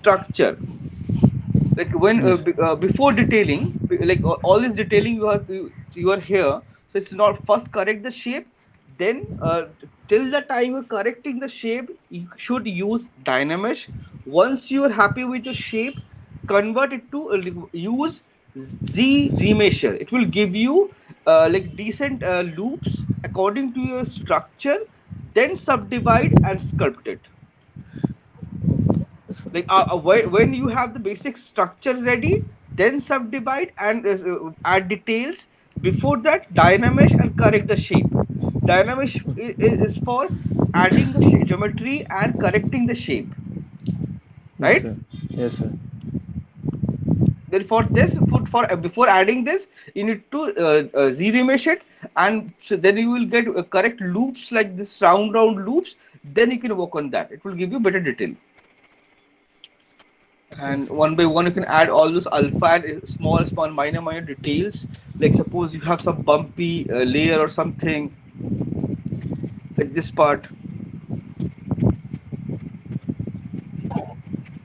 structure, like when Yes. before detailing, like all this detailing you are here, so it's not first correct the shape, then till the time you're correcting the shape you should use dynamesh. Once you are happy with the shape, convert it to use Z remesher. It will give you like decent loops according to your structure, then subdivide and sculpt it. Like when you have the basic structure ready, then subdivide and add details. Before that, dynamesh and correct the shape. Dynamesh is for adding the geometry and correcting the shape, Yes, right? sir. Yes, sir. Then for this, before adding this, you need to Z remesh it, and so then you will get correct loops like this round loops. Then you can work on that. It will give you better detail. Yes, And sir. one by one you can add all those alpha and small minor details. Like suppose you have some bumpy layer or something like this part.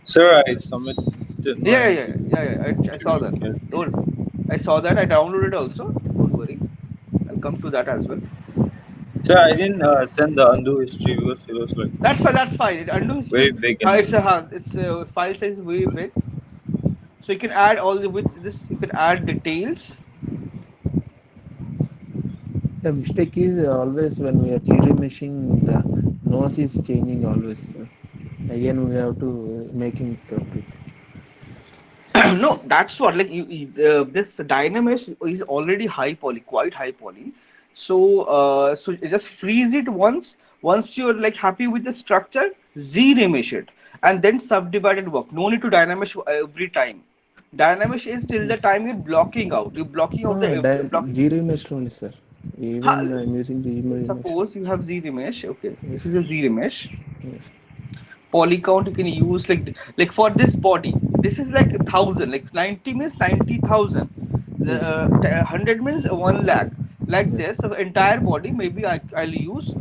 Sir, I submitted Yeah, my yeah, yeah, yeah, I saw that. certificate. Don't, I saw that. I downloaded also, don't worry, I'll come to that as well. Sir, I didn't send the undo history because it was like That's fine. It undo very history, big and it's file size is very big, so you can add all the with this you can add details. The mistake is always when we are 3D machine, the nose is changing always, sir. Again, we have to making sculpt it. No, that's what, like this dynamesh is already high poly, quite high poly. So so you just freeze it once you're like happy with the structure, Z remesh it, and then subdivided work. No need to dynamesh every time. Dynamesh is till the Yes. time you're blocking out the blocking. Zero image only, sir. Ha, Even I'm using the image. suppose you have Z remesh. Okay, Yes. this is a Z remesh. Yes. Poly count you can use like for this body, this is like 1,000, like 90 means 90,000, Yes. 100 means 1 lakh, like Yes. this. So entire body maybe I'll use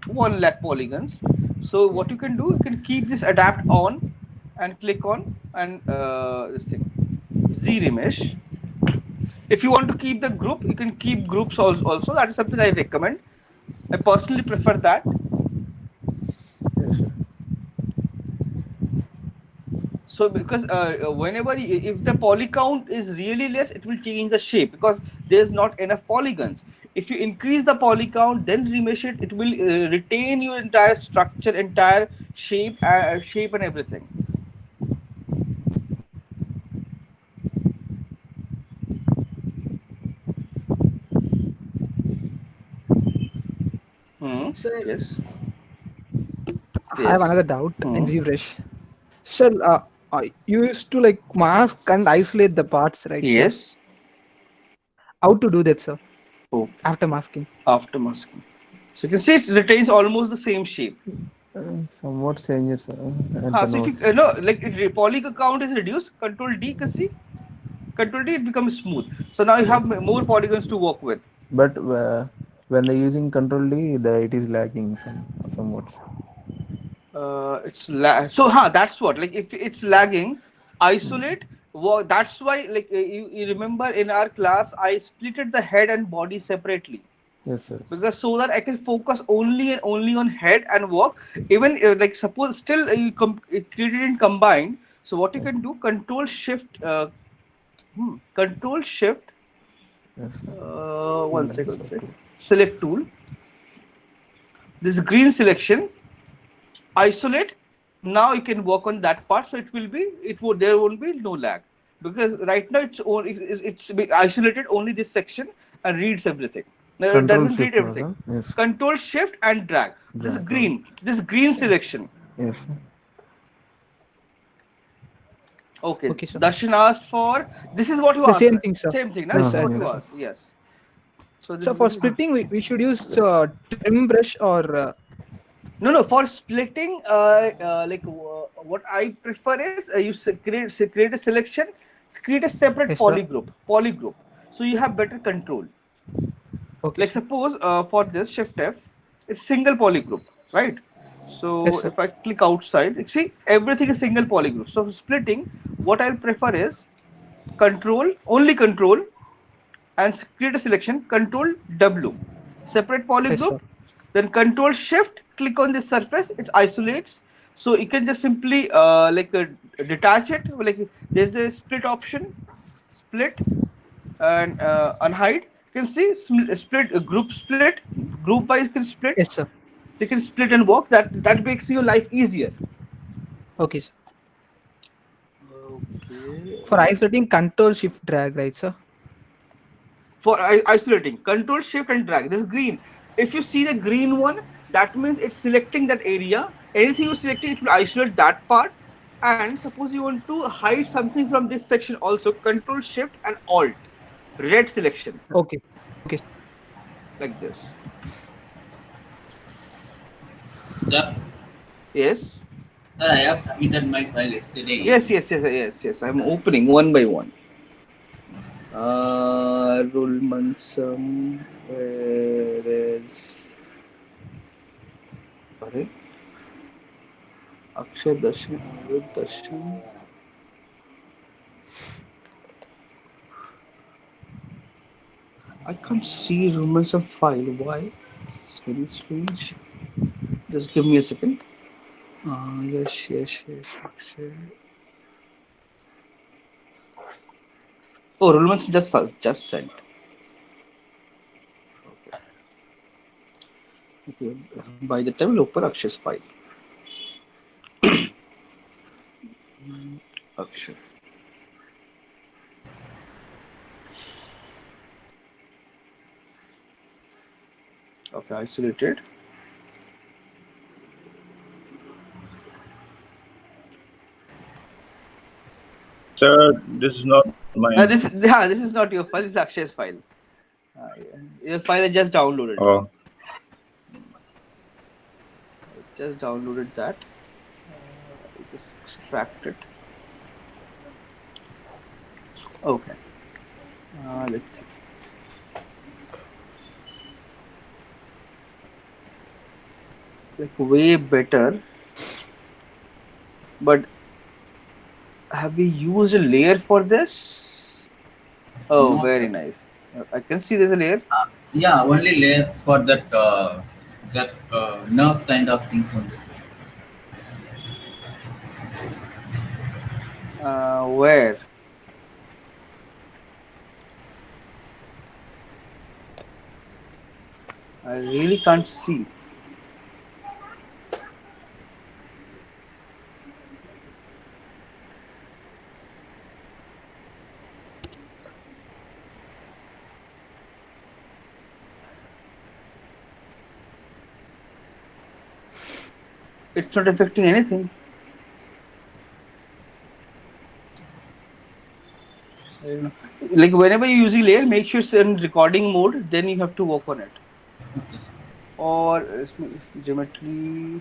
1 lakh polygons. So what you can do, you can keep this adapt on and click on, and this thing Z remesh. If you want to keep the group, you can keep groups also. That is something I recommend. I personally prefer that. Yes, sir. So because whenever if the poly count is really less, it will change the shape because there's not enough polygons. If you increase the poly count, then remesh it, it will retain your entire structure, entire shape and everything. Hmm. Sir, Yes. I have Yes. another doubt in Hmm. ZBrush. Sir, you used to like mask and isolate the parts, right, sir? Yes. How to do that, sir? Okay. After masking. After masking, so you can see it retains almost the same shape. Somewhat changes at Ha. the So if you nose. no, like poly count is reduced, Control D, can see Control D, it becomes smooth. So now you have Yes. more polygons to work with. But when they're using control D, it is lagging somewhat. So that's what, like if it's lagging, isolate. Well, that's why, like you remember in our class I splitted the head and body separately, Yes, sir. because so that I can focus only and only on head and work. Even like suppose still it created in combined. So what you Yes. can do, control shift, Yes, sir. one Mm, second, so cool. select tool, this green selection, isolate. Now you can work on that part, so there won't be no lag, because right now it's isolated only this section and reads everything. No, it Control doesn't read shift was everything. yes. Control shift and drag Drag. Okay. this green selection. Yes, sir. Okay, Okay, sir. Darshan asked for, this is what you The asked, same right? thing, sir. Same thing, now Yes, this is sir. what Yes, you sir. asked. Yes. So this So is for what you splitting, we should use trim brush or No, for splitting, what I prefer is create a selection, create a separate yes, sir. poly group, so you have better control. Okay, Like sir. suppose for this Shift F, it's single poly group, right? So Yes, sir. if I click outside, see everything is single poly group. So splitting, what I'll prefer is control, only control, and create a selection, control W, separate poly Yes, sir. group, then control shift, click on this surface, it isolates. So you can just simply detach it, like there's a split option, split, and unhide. You can see split, split, group wise you can split. Yes, sir. So you can split and work, that makes your life easier. Okay, sir. Okay. For isolating, control shift drag, right, sir? For isolating, control shift and drag, this green, if you see the green one, that means it's selecting that area. Anything you're selecting, it will isolate that part. And suppose you want to hide something from this section also, control shift and alt, red selection, Okay. Okay. like this. Sir, Yes, sir, I have submitted my file yesterday yes, evening. yes, yes, yes, yes, I'm opening one by one. Rule Mansam, where is, sorry, Akshay Darshan, Avid Darshan. I can't see rumors of file. Why? It's very strange. Just give me a second. Yes, yes, yes. Akshay. Oh, rumors just sent. Okay. Okay. By the time, we'll open Akshay's file. Akshay. Okay, isolated. Sir, this is not mine. This is not your file. This is Akshay's file. Yeah. Your file I just downloaded. Oh, I just downloaded that. I just extract it. Okay. Let's see. Like way better, but have we used a layer for this? Oh, No, very sir. nice. I can see there's a layer. Yeah, only layer for that nerves kind of things on this. Where? I really can't see. It's not affecting anything. I don't know. Like whenever you're using layer, make sure it's in recording mode. Then you have to work on it. Okay, sir. Or geometry.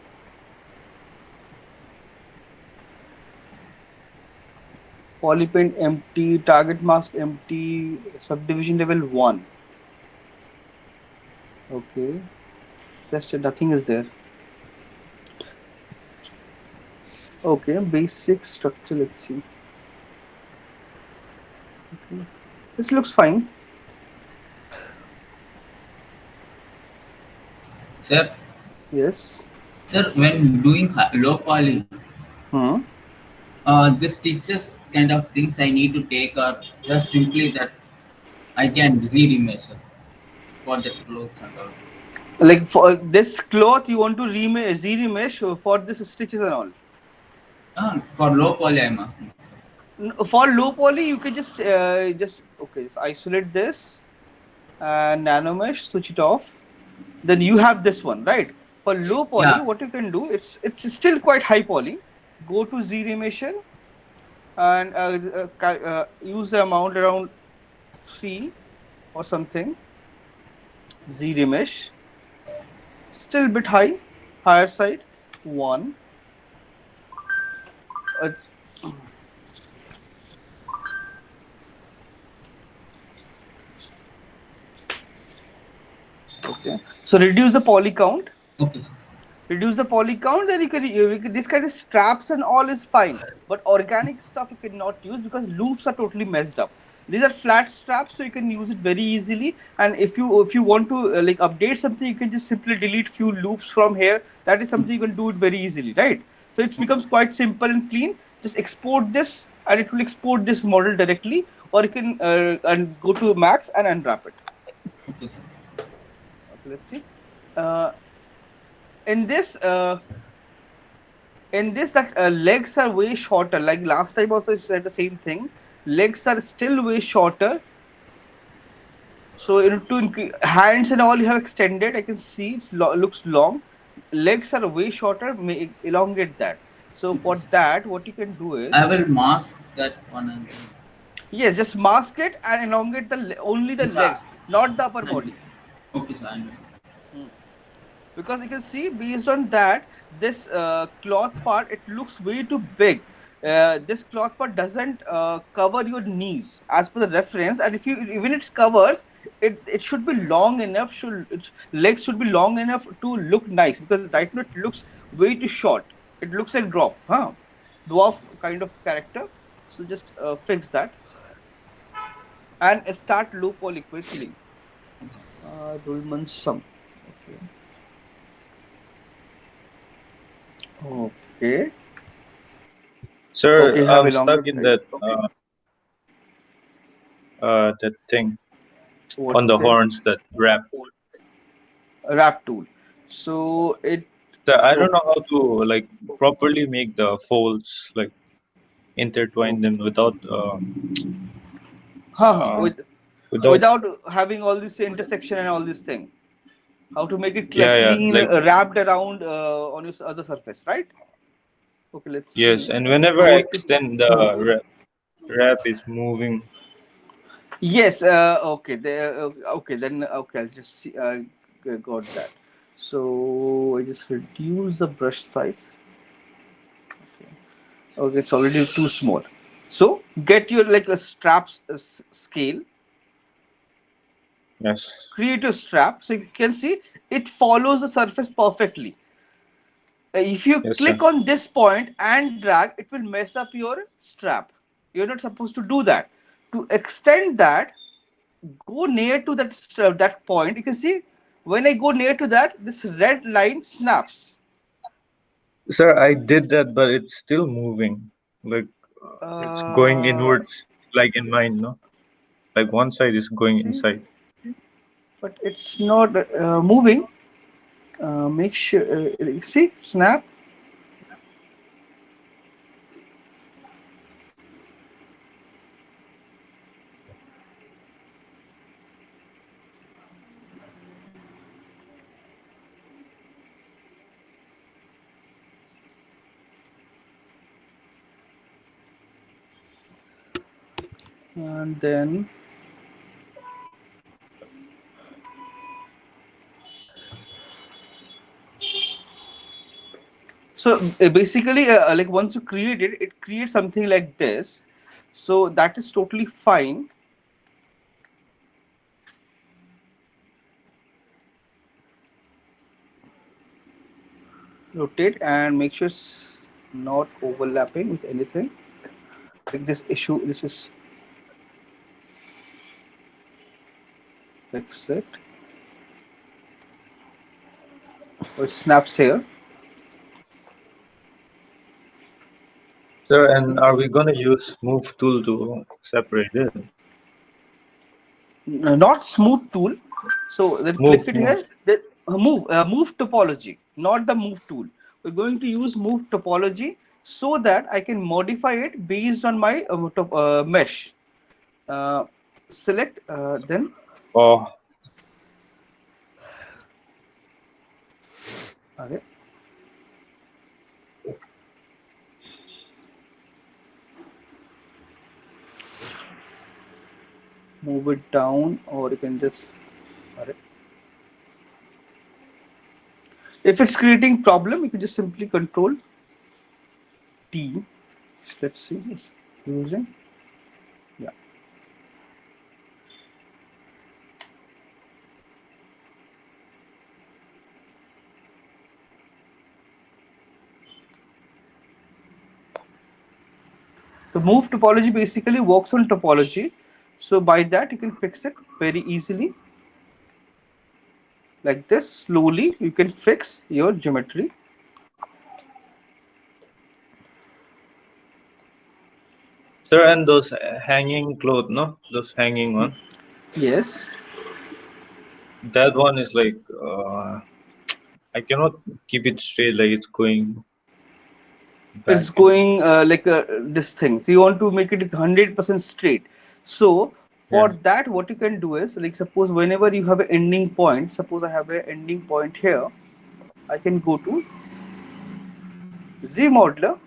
Polypaint empty, target mask empty, subdivision level 1. Okay, just nothing is there. Okay, basic structure, let's see. Okay, this looks fine. Sir, Yes. sir, when doing low poly, Hmm. this teaches kind of things I need to take, or just simply that I can Z-remeasure for the clothes and all. Like for this cloth, you want to remesh for this stitches and all. For low poly, I'm asking, sir. For low poly, you can just okay, just isolate this and nano mesh, switch it off. Then you have this one, right? For low poly, Yeah, what you can do, it's still quite high poly. Go to Z remission and use the amount around 3 or something. Z remesh, still bit high, higher side, 1. Uh, okay, so reduce the poly count. okay, sir. reduce the poly count, then this kind of straps and all is fine, but organic stuff you cannot use because loops are totally messed up. These are flat straps, so you can use it very easily. And if you want to like update something, you can just simply delete few loops from here. That is something you can do it very easily, right? So it becomes quite simple and clean. Just export this, and it will export this model directly, or you can and go to Max and unwrap it. Okay, sir. Okay, let's see. uh, in this that legs are way shorter. Like last time also I said the same thing. Legs are still way shorter. So hands and all you have extended. I can see looks long. Legs are way shorter. May elongate that. So Okay, for sir. that, what you can do I is, will mask that one and then. yes, just mask it and elongate only the Yeah. legs, not the upper I know. body. Okay, sir. I know. Hmm. Because you can see based on that, this cloth part, it looks way too big. This cloth part doesn't cover your knees as per the reference, and if you even it covers, it should be long enough, its legs should be long enough to look nice, because right now it looks way too short. It looks like dwarf kind of character. So just fix that and start low poly quickly. Dulman sum. Okay. Okay. Okay, Sir, you have I'm stuck elongate, in right? that that thing What on the thing? horns that wrap. Wrap tool. So it So I don't know okay. how to like properly make the folds like intertwine them without uh, With without without having all this intersection and all this thing. How to make it yeah, like yeah, clean, like wrapped around on your other surface, right? Okay, let's yes. see. And whenever So I what? extend the wrap is moving. Yes. Okay. Okay. Then okay. I'll just see. Got that. So I just reduce the brush size. Okay. Okay. It's already too small. So get your like a straps scale, Yes, create a strap, so you can see it follows the surface perfectly. If you yes, sir. click on this point and drag, it will mess up your strap. You're not supposed to do that. To extend that, go near to that point. You can see when I go near to that, this red line snaps. Sir, I did that, but it's still moving. Like it's going uh, inwards, like in mine, no? Like one side is going See, inside. but it's not moving. Make sure, see, snap. And then so basically, like once you create it, it creates something like this. So that is totally fine. Rotate and make sure it's not overlapping with anything. Like this issue, this is fix it. Or it snaps here. Sir, and are we gonna use move tool to separate it? Not smooth tool. So then Move, click it move. here. Then move topology, not the move tool. We're going to use move topology so that I can modify it based on my mesh. Uh, Select then Oh, okay, move it down, or you can just okay. If it's creating problem, you can just simply control T. Let's see, it's using, yeah. So move topology basically works on topology. So by that you can fix it very easily. Like this, slowly you can fix your geometry. Sir, and those hanging cloth, no? Those hanging one. Yes. That one is like I cannot keep it straight. Like it's going back It's and going like this thing. So you want to make it 100% straight. So yeah. for that, what you can do is, like, suppose whenever you have an ending point, suppose I have an ending point here, I can go to Z modeler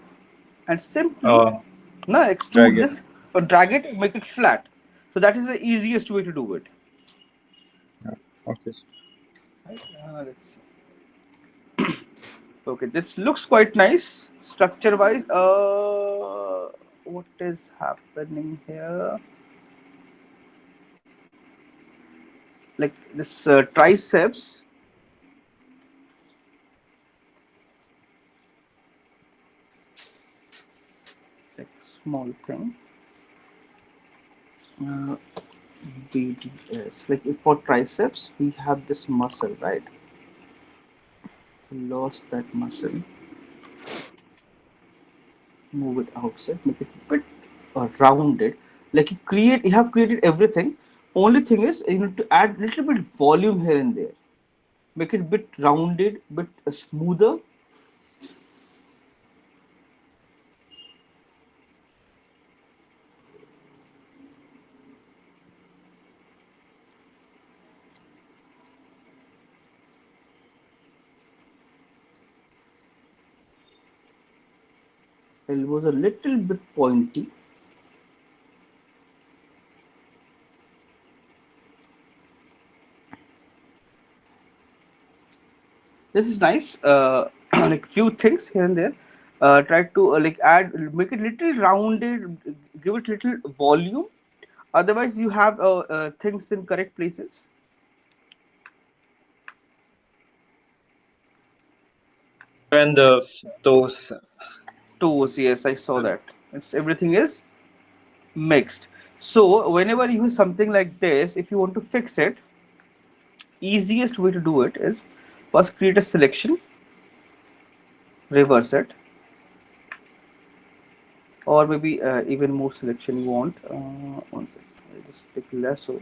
and simply now Drag extrude it. this or drag it, make it flat. So that is the easiest way to do it. Yeah. Okay. Right? Let's see. Okay, this looks quite nice structure wise. What is happening here? Like this triceps, like small thing. Uh, DDS. Like for triceps, we have this muscle, right? We lost that muscle. Move it outside, make it a bit rounded. Like you have created everything. Only thing is you need to add little bit volume here and there. Make it a bit rounded, bit smoother. Elbows a little bit pointy. This is nice. Like few things here and there. Try to like add, make it little rounded, give it little volume. Otherwise, you have things in correct places. And those. Toes, yes, I saw that. It's everything is mixed. So whenever you have something like this, if you want to fix it, easiest way to do it is first create a selection, reverse it, or maybe even more selection you want. One second, I just take lasso.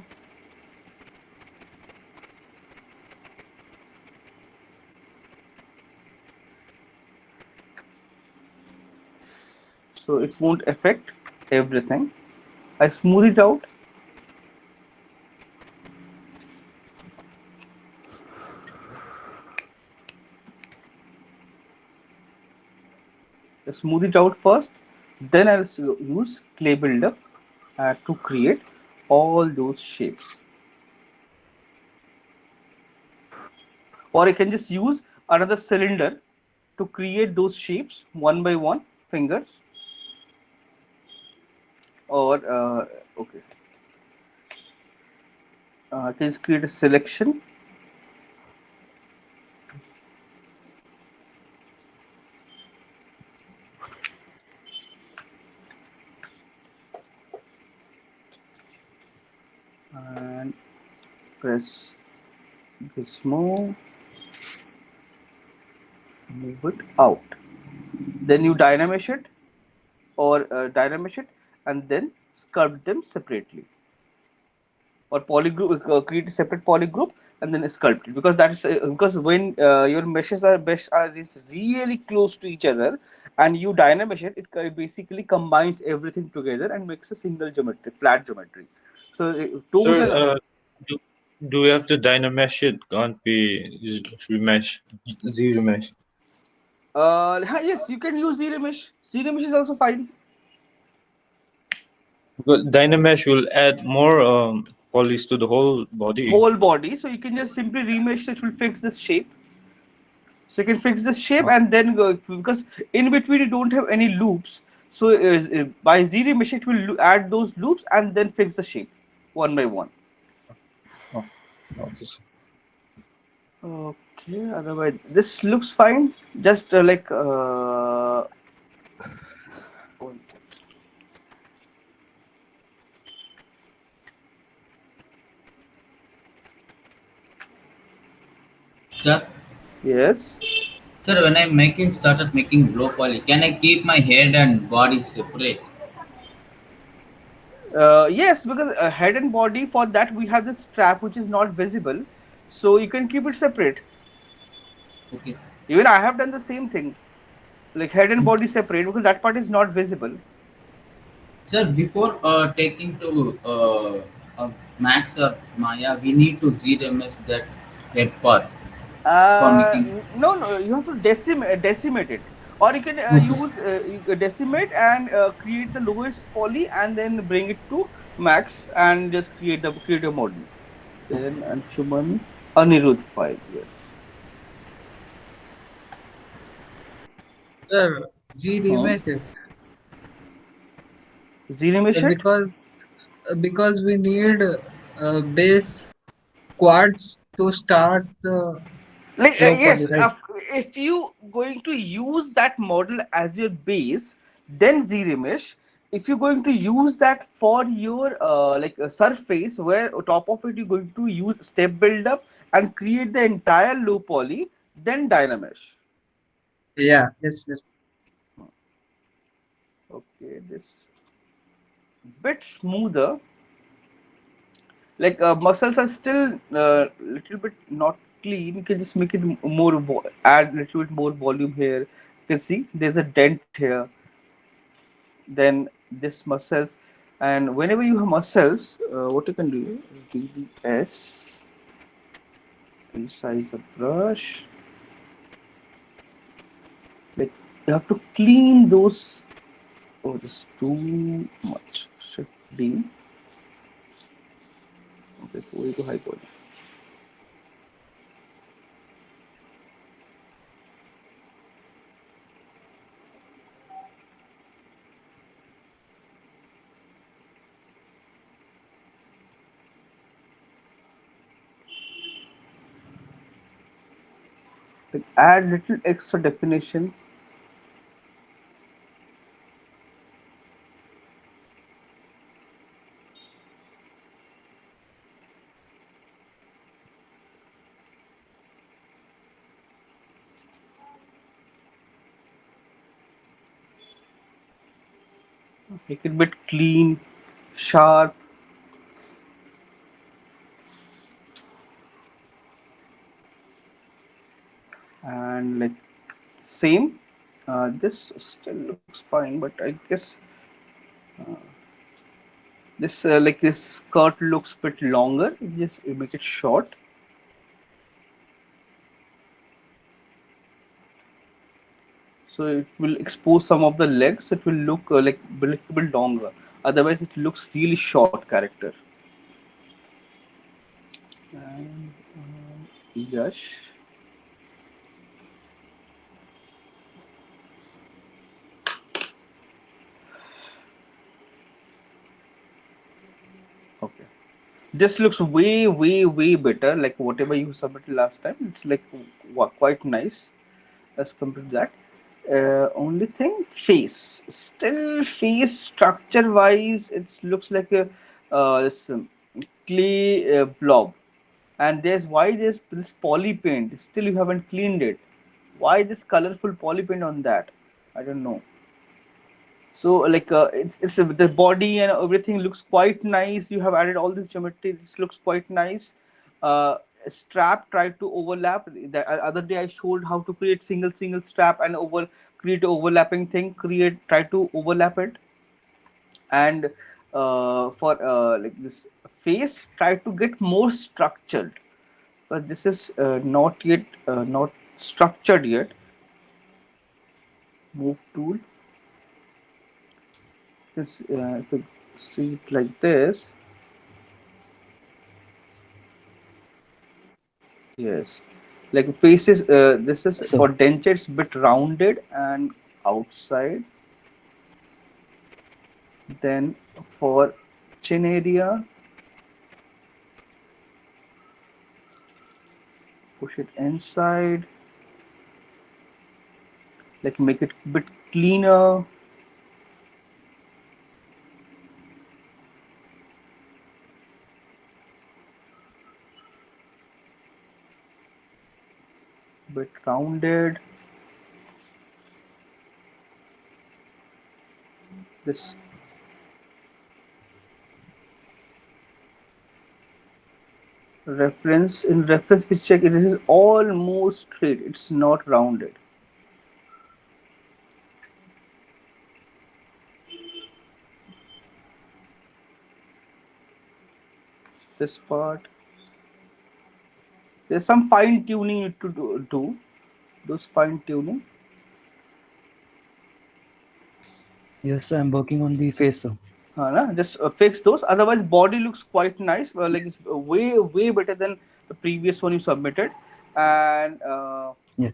So it won't affect everything. I smooth it out. I smooth it out first, then I'll use clay builder to create all those shapes. Or I can just use another cylinder to create those shapes one by one fingers. Or okay, I can just create a selection. And press this move it out. Then you dynamesh it or dynamesh it and then sculpt them separately. Or polygroup, create a separate polygroup and then sculpt it, because that's because when your mesh are is really close to each other and you dynamesh it, it basically combines everything together and makes a single geometry, flat geometry. So toes Sir, and do, do we have to dynamesh it? Can't be remesh, Z remesh. yes, you can use zero mesh. Zero mesh is also fine. Because dynamesh will add more polish to the whole body. Whole body, so you can just simply remesh it, will fix this shape. So you can fix this shape Oh, and then go, because in between you don't have any loops. So by zero mesh it will add those loops and then fix the shape one by one. oh, okay. Okay, otherwise this looks fine. Just like one second. Sir, Yes. sir, when I'm making started making low poly, can I keep my head and body separate? Yes, because head and body, for that we have this strap which is not visible, so you can keep it separate. Okay, sir. Even I have done the same thing, like head and body separate because that part is not visible. Sir, before taking to Max or Maya, we need to ZMS that head part for making. No, no, you have to decimate it, or you can Okay. decimate and create the lowest poly and then bring it to max and just create a model. Then Okay. Anshuman Anirudh file, yes. Sir, G Hmm. remains it. Zenimish So it. because we need base quads to start the Like low poly, yes, right? if you going to use that model as your base, then Zremesh. If you're going to use that for your surface, where on top of it you're going to use step build up and create the entire low poly, then Dynamesh. Yeah, yes, sir. Okay, this bit smoother. Like muscles are still little bit not clean. You can just make it add little bit more volume here. You can see there's a dent here. Then this muscles, and whenever you have muscles, what you can do, BDS, resize the brush. Like you have to clean those. Oh, this too much. Should be okay. Way too high poly. Like add little extra definition. Make it a bit clean, sharp, and like same. This still looks fine, but I guess uh, this skirt looks bit longer. Just make it short, so it will expose some of the legs. It will look like a little bit longer. Otherwise, it looks really short character. And Yash. Okay. This looks way better. Like whatever you submitted last time, it's like quite nice as compared to that. Only thing, face. Still, face structure wise, it looks like a this clay blob. And there's this poly paint. Still, you haven't cleaned it. Why this colorful poly paint on that? I don't know. So like it's the body and everything looks quite nice. You have added all this geometry. This looks quite nice. uh Strap tried to overlap. The other day I showed how to create single strap and create overlapping thing, create try to overlap it. And for like this face, try to get more structured, but this is not structured yet. Move tool, this if you see it like this. Yes, like faces. This is So for dentures, bit rounded and outside. Then for chin area, push it inside. Like make it bit cleaner. bit rounded. This reference we check it is almost straight. It's not rounded. This part. There's some fine tuning you need to do. Those fine tuning. Yes, I'm working on the face, sir. Just fix those. Otherwise, body looks quite nice. Like it's way better than the previous one you submitted. And Yes.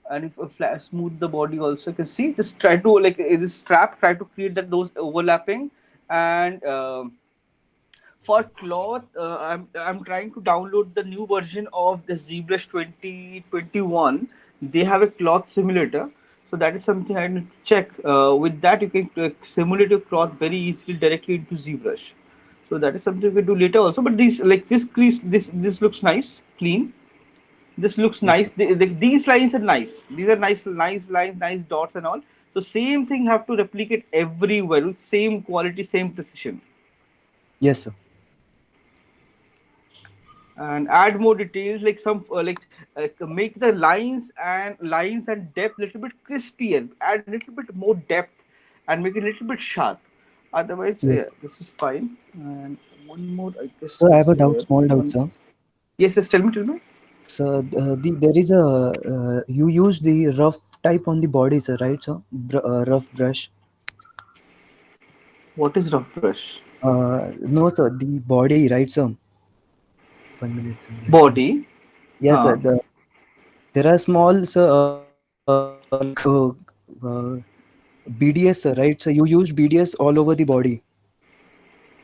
if smooth the body also, you can see. Just try to like this strap. Try to create that those overlapping. And for cloth, I'm trying to download the new version of the Zbrush 2021. They have a cloth simulator, so that is something I need to check. With that, you can simulate your cloth very easily directly into Zbrush. So that is something we can do later also. But these like this crease, this looks nice, clean. This looks Yes, nice. sir. These lines are nice. These are nice lines, nice dots and all. So same thing have to replicate everywhere with same quality, same precision. Yes, sir. And add more details like some make the lines and depth little bit crispier, add a little bit more depth and make it a little bit sharp. Otherwise, Yes. yeah, this is fine. And one more, I guess, So I is have a doubt, there. small doubt, One. sir. Yes, yes, tell me. So there is a you use the rough type on the body, sir, right, sir? Rough brush. What is rough brush? No, sir. The body, right, sir? 1 minute, sir. Let me see. Body. Yes, sir. Huh. There are small, sir, BDS, sir, right? So you use BDS all over the body.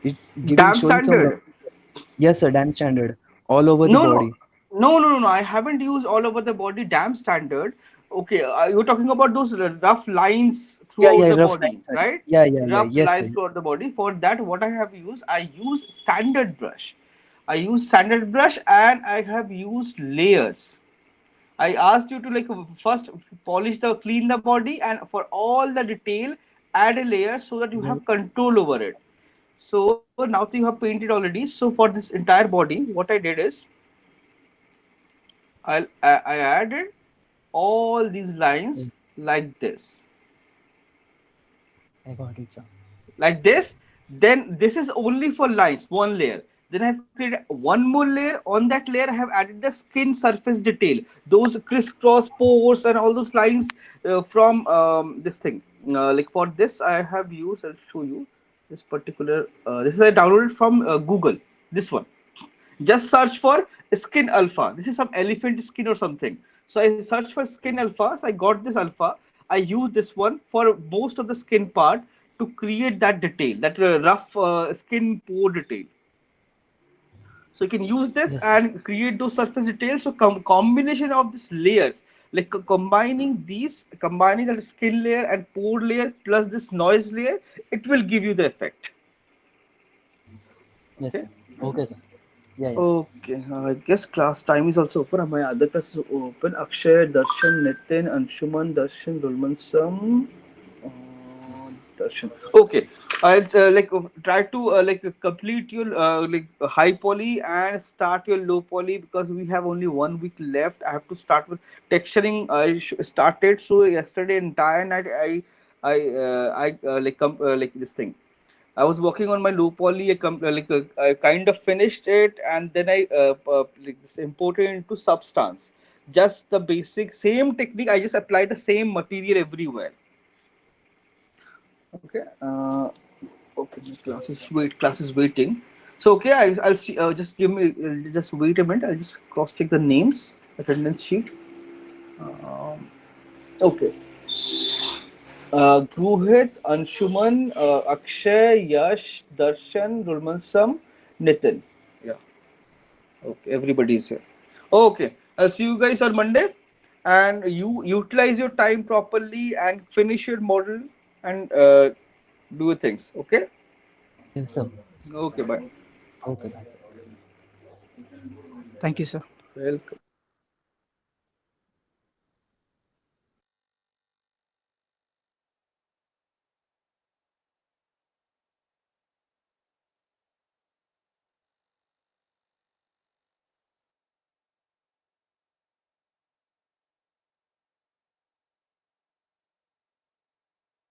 It's giving Damn showing some rough. standard. Yes, sir. Damn standard all over the No, no, body. no. I haven't used all over the body. Damn standard. Okay, you're talking about those rough lines Yeah, throughout yeah, the rough body, lines, sir. right? Yeah, yeah, yeah. Rough Yes, sir. lines Yes, throughout sir. the body. For that, what I use standard brush. I use standard brush, and I have used layers. I asked you to like first clean the body, and for all the detail, add a layer so that you Mhm. have control over it. So now that you have painted already. So for this entire body, what I did is I added all these lines like this, I got it, sir. like this. Then this is only for lines, one layer. Then I've created one more layer. On that layer, I have added the skin surface detail, those crisscross pores and all those lines from this thing. Like for this, I have used. I'll show you this particular. This is I downloaded from Google. This one. Just search for skin alpha. This is some elephant skin or something. So I searched for skin alpha. So I got this alpha. I use this one for most of the skin part to create that detail, that rough skin pore detail. So you can use this Yes, sir. and create those surface details. So combination of these layers, like combining that skin layer and pore layer plus this noise layer, it will give you the effect. Yes, Okay. sir. Okay, sir. Yeah, yeah. Okay, I guess class time is also open. My other class is open. Akshay, Darshan, Nitin, Anshuman, Darshan, Dulmansam, Darshan. Okay, I'll try to complete your high poly and start your low poly because we have only 1 week left. I have to start with texturing. I started so yesterday entire night. Like this thing. I was working on my low poly. I kind of finished it, and then I imported into Substance. Just the basic same technique. I just applied the same material everywhere. Okay. Okay. Class is waiting. So okay, I'll see. Just give me. Just wait a minute. I'll just cross check the names attendance sheet. Um, okay. Gruhit, Anshuman, Akshay, Yash, Darshan, Rulmansam, Nitin. Yeah, okay, everybody is here. Okay, I'll see you guys on Monday. And you utilize your time properly and finish your model and do things. Okay? Yes, sir. Okay, bye. Okay, bye, sir. Thank you, sir. Welcome.